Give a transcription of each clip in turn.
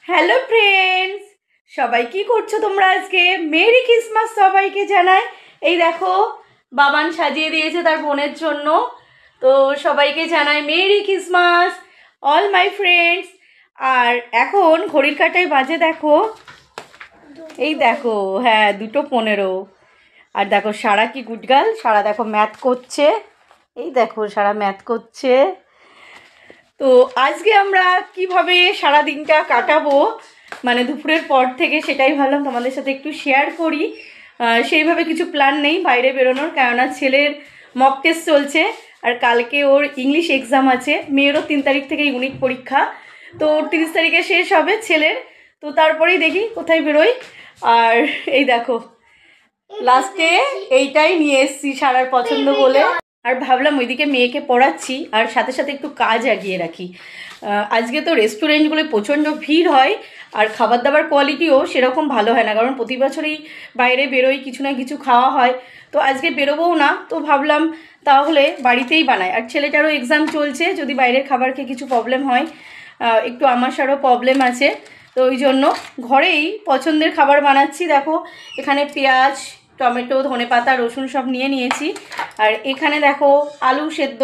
Hello friends, সবাই কি করছো তোমরা? আজকে মেরি ক্রিসমাস সবাইকে জানাই। এই দেখো, বাবান সাজিয়ে দিয়েছে তার বোনের জন্য। তো সবাইকে জানাই merry Christmas all my friends. আর এখন ঘড়ির কাঁটায় বাজে দেখো, এই দেখো, হ্যাঁ 2:15। আর দেখো সারা কি গুডগাল, সারা দেখো ম্যাথ করছে। এই দেখো সারা ম্যাথ করছে। তো আজকে আমরা কিভাবে সারা দিনটা কাটাবো, মানে দুপুরের পর থেকে, সেটাই ভাবলাম তোমাদের সাথে একটু শেয়ার করি। সেইভাবে কিছু প্ল্যান নেই বাইরে বেরোনোর, কেননা ছেলের মক টেস্ট চলছে আর কালকে ওর ইংলিশ এক্সাম আছে। মেয়েরও 3 তারিখ থেকে ইউনিট পরীক্ষা, তো 30 তারিখে শেষ হবে ছেলের। তো তারপরেই দেখি কোথায় বেরোই। আর এই দেখো লাস্টে এইটাই নিয়ে এসছি সারার পছন্দ বলে। আর ভাবলাম ওইদিকে মেয়েকে পড়াচ্ছি আর সাথে সাথে একটু কাজ এগিয়ে রাখি। আজকে তো রেস্টুরেন্টগুলোয় প্রচণ্ড ভিড় হয় আর খাবার দাবার কোয়ালিটিও সেরকম ভালো হয় না, কারণ প্রতি বছরই বাইরে বেরোই, কিছু না কিছু খাওয়া হয়। তো আজকে বেরোবও না, তো ভাবলাম তাহলে বাড়িতেই বানাই। আর ছেলেটারও এক্সাম চলছে, যদি বাইরের খাবার খেয়ে কিছু প্রবলেম হয়, একটু আমারও প্রবলেম আছে, তো ওই জন্য ঘরেই পছন্দের খাবার বানাচ্ছি। দেখো এখানে পেঁয়াজ, টমেটো, ধনেপাতা, রসুন সব নিয়ে নিয়েছি। আর এখানে দেখো আলু সেদ্ধ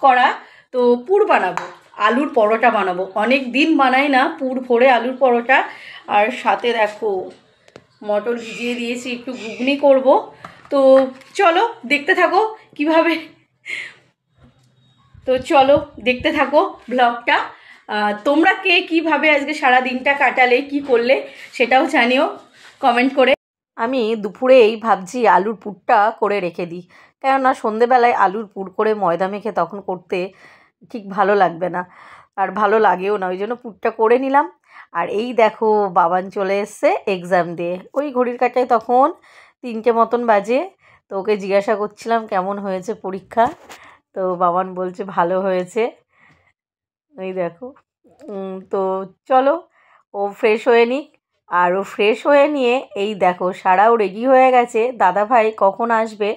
করা, তো পুর বানাবো, আলুর পরোটা বানাবো। অনেক দিন বানাই না পুর ভরে আলুর পরোটা। আর সাথে দেখো মটর ভিজিয়ে দিয়েছি, একটু ঘুগনি করব। তো চলো দেখতে থাকো কিভাবে, তো চলো দেখতে থাকো ব্লগটা। তোমরা কে কীভাবে আজকে সারা দিনটা কাটালে, কি করলে, সেটাও জানিও কমেন্ট করে। আমি দুপুরেই ভাবছি আলুর পুরটা করে রেখে দিই, কেননা সন্ধেবেলায় আলুর পুর করে ময়দা মেখে তখন করতে ঠিক ভালো লাগবে না, আর ভালো লাগেও না, ওই জন্য পুরটা করে নিলাম। আর এই দেখো বাবান চলে এসছে এক্সাম দিয়ে, ওই ঘড়ির কাঁটায় তখন 3টে মতন বাজে। তো ওকে জিজ্ঞাসা করছিলাম কেমন হয়েছে পরীক্ষা, তো বাবান বলছে ভালো হয়েছে। এই দেখো তো চলো ও ফ্রেশ হয়ে নিক। আর ও ফ্রেশ হয়ে নিয়ে এই দেখো সারাও রেডি হয়ে গেছে, দাদাভাই কখন আসবে,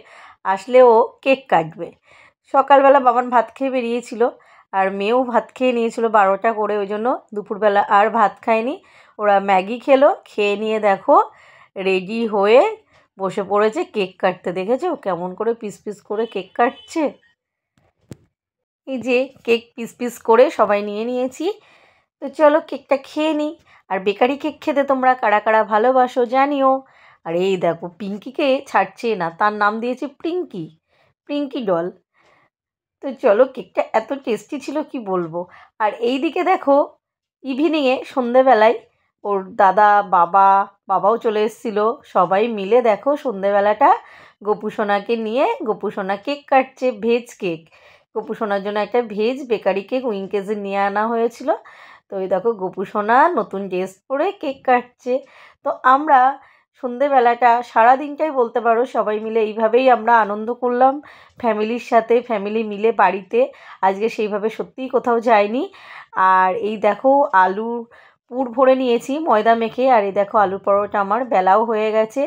আসলে ও কেক কাটবে। সকালবেলা বাবান ভাত খেয়ে বেরিয়েছিল আর মেয়েও ভাত খেয়ে নিয়েছিল 12টা করে, ওই জন্য দুপুরবেলা আর ভাত খায়নি, ওরা ম্যাগি খেলো। খেয়ে নিয়ে দেখো রেডি হয়ে বসে পড়েছে কেক কাটতে। দেখেছো কেমন করে পিস পিস করে কেক কাটছে। এই যে কেক পিস পিস করে সবাই নিয়ে নিয়েছি, তো চলো কেকটা খেয়ে নিই। আর বেকারি কেক খেতে তোমরা কারা কারা ভালোবাসো জানিও। আর এই দেখো পিঙ্কিকে ছাড়ছে না, তার নাম দিয়েছে পিঙ্কি, পিঙ্কি ডল। তো চলো কেকটা এত টেস্টি ছিল কি বলবো। আর এই দিকে দেখো ইভিনিংয়ে সন্ধেবেলায় ওর দাদা, বাবাও চলে এসেছিলো, সবাই মিলে দেখো সন্ধেবেলাটা গোপুসোনাকে নিয়ে, গোপুসোনা কেক কাটছে, ভেজ কেক। গোপুসোনার জন্য একটা ভেজ বেকারি কেক উইঙ্কেজে নিয়ে আনা হয়েছিল। তো ওই দেখো গোপুসোনা নতুন ড্রেস পরে কেক কাটছে। তো আমরা সন্ধেবেলাটা সারাদিনটাই বলতে পারো সবাই মিলে এইভাবেই আমরা আনন্দ করলাম ফ্যামিলির সাথে, ফ্যামিলি মিলে বাড়িতে। আজকে সেইভাবে সত্যিই কোথাও যাইনি। আর এই দেখো আলু পুর ভরে নিয়েছি ময়দা মেখে, আর এই দেখো আলুর পরোটা আমার বেলাও হয়ে গেছে।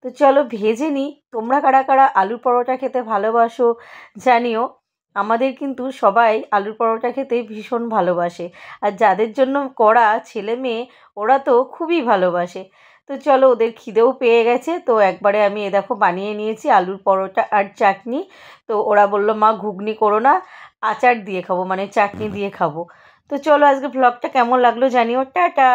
তো চলো ভেজে নিই। তোমরা কারা কারা আলুর পরোটা খেতে ভালোবাসো জানিও। আমাদের কিন্তু সবাই আলুর পরোটা খেতে ভীষণ ভালোবাসে, আর যাদের জন্য করা ছেলে মেয়ে ওরা তো খুবই ভালোবাসে। তো চলো ওদের খিদেও পেয়ে গেছে, তো একবারে আমি এ দেখো বানিয়ে নিয়েছি আলুর পরোটা আর চাটনি। তো ওরা বলল মা ঘুগনি করো না, আচার দিয়ে খাবো, মানে চাটনি দিয়ে খাবো। তো চলো আজকে ব্লগটা কেমন লাগলো জানিও। টাটা।